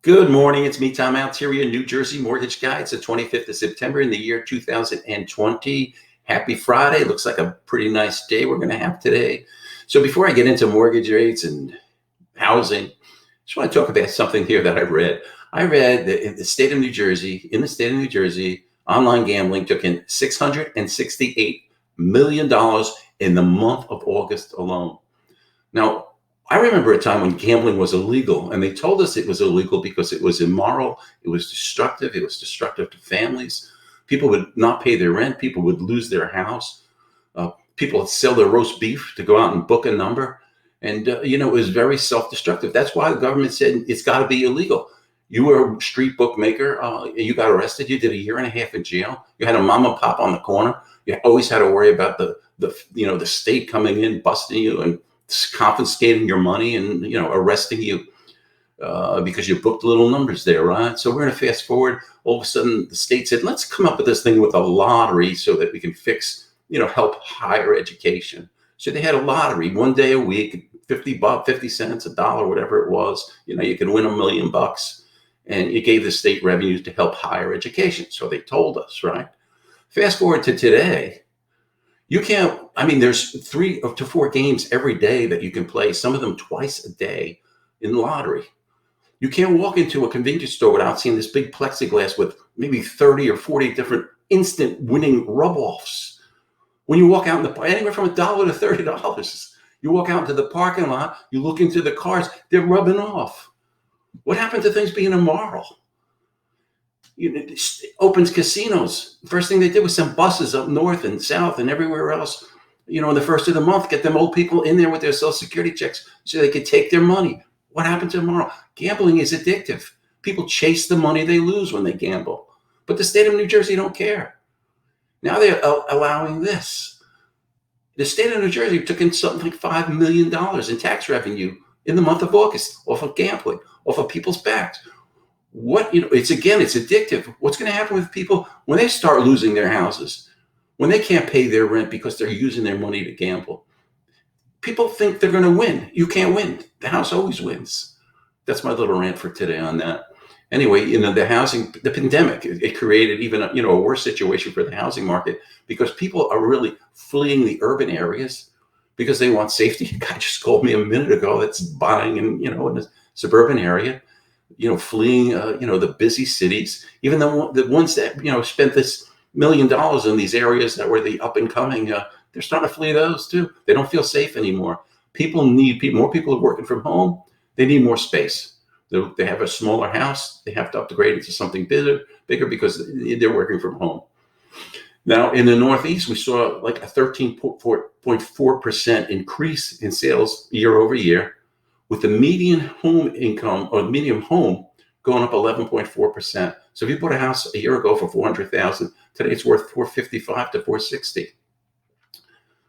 Good morning. It's me, Tom Altieri, New Jersey Mortgage Guy. It's the 25th of September in the year 2020. Happy Friday. Looks like a pretty nice day we're going to have today. So before I get into mortgage rates and housing, I just want to talk about something here that I read. I read that in the state of New Jersey, online gambling took in $668 million in the month of August alone. Now, I remember a time when gambling was illegal, and they told us it was illegal because it was immoral, it was destructive to families. People would not pay their rent, people would lose their house, people would sell their roast beef to go out and book a number. And, it was very self-destructive. That's why the government said it's got to be illegal. You were a street bookmaker, you got arrested, you did a year and a half in jail, you had a mom and pop on the corner, you always had to worry about the state coming in, busting you, and confiscating your money and arresting you because you booked little numbers there, right? So we're going to fast forward. All of a sudden, the state said, "Let's come up with this thing with a lottery so that we can fix, help higher education." So they had a lottery one day a week, $50, 50 cents, a dollar, whatever it was. You could win $1 million, and it gave the state revenues to help higher education. So they told us, right? Fast forward to today. You can't, there's 3 to 4 games every day that you can play, some of them twice a day in lottery. You can't walk into a convenience store without seeing this big plexiglass with maybe 30 or 40 different instant winning rub-offs. When you walk out anywhere from $1 to $30, you walk out into the parking lot, you look into the cars, they're rubbing off. What happened to things being immoral? Opens casinos. First thing they did was send buses up north and south and everywhere else, in the first of the month, get them old people in there with their Social Security checks so they could take their money. What happened to tomorrow? Gambling is addictive. People chase the money they lose when they gamble. But the state of New Jersey don't care. Now they're allowing this. The state of New Jersey took in something like $5 million in tax revenue in the month of August off of gambling, off of people's backs. It's addictive. What's going to happen with people when they start losing their houses, when they can't pay their rent because they're using their money to gamble? People think they're going to win. You can't win. The house always wins. That's my little rant for today on that. Anyway, the pandemic, it created even a worse situation for the housing market because people are really fleeing the urban areas because they want safety. A guy just called me a minute ago that's buying in a suburban area. Fleeing, the busy cities, even the ones that, spent this $1 million in these areas that were the up and coming, they're starting to flee those too. They don't feel safe anymore. More people are working from home. They need more space. They have a smaller house. They have to upgrade it to something bigger because they're working from home. Now, in the Northeast, we saw like a 13.4% increase in sales year over year, with the median home income or median home going up 11.4%. So if you bought a house a year ago for $400,000, today it's worth $455 to $460.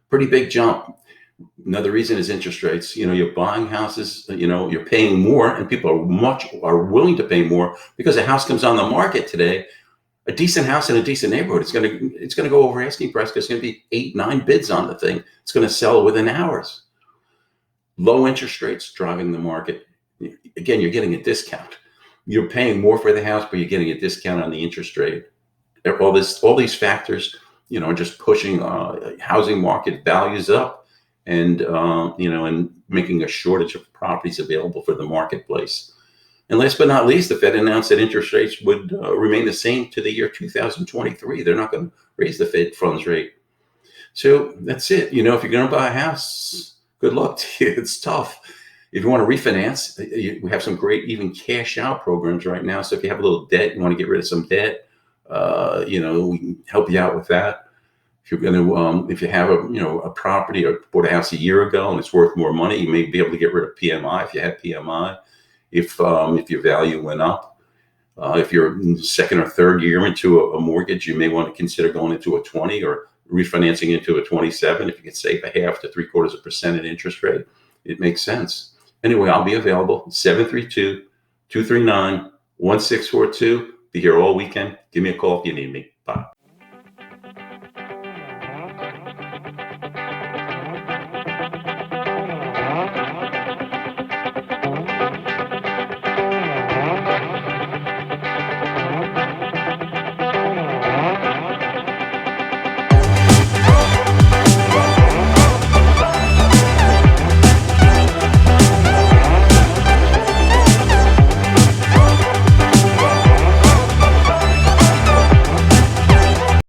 Pretty big jump. Another reason is interest rates. You're buying houses, you're paying more, and people are willing to pay more because a house comes on the market today. A decent house in a decent neighborhood, it's going to go over asking price because it's going to be 8, 9 bids on the thing. It's going to sell within hours. Low interest rates driving the market. Again, you're getting a discount. You're paying more for the house, but you're getting a discount on the interest rate. All these factors, are just pushing housing market values up, and and making a shortage of properties available for the marketplace. And last but not least, the Fed announced that interest rates would remain the same to the year 2023. They're not going to raise the Fed funds rate. So that's it. If you're going to buy a house, good luck to you. It's tough. If you want to refinance, we have some great even cash out programs right now. So if you have a little debt, you want to get rid of some debt, we can help you out with that. If you're going to, if you have a property or bought a house a year ago and it's worth more money, you may be able to get rid of PMI if you had PMI. If your value went up, if you're second or third year into a mortgage, you may want to consider going into a 20 or refinancing into a 27. If you could save a 0.5 to 0.75% in interest rate, it makes sense. Anyway, I'll be available 732-239-1642. Be here all weekend. Give me a call if you need me. Bye.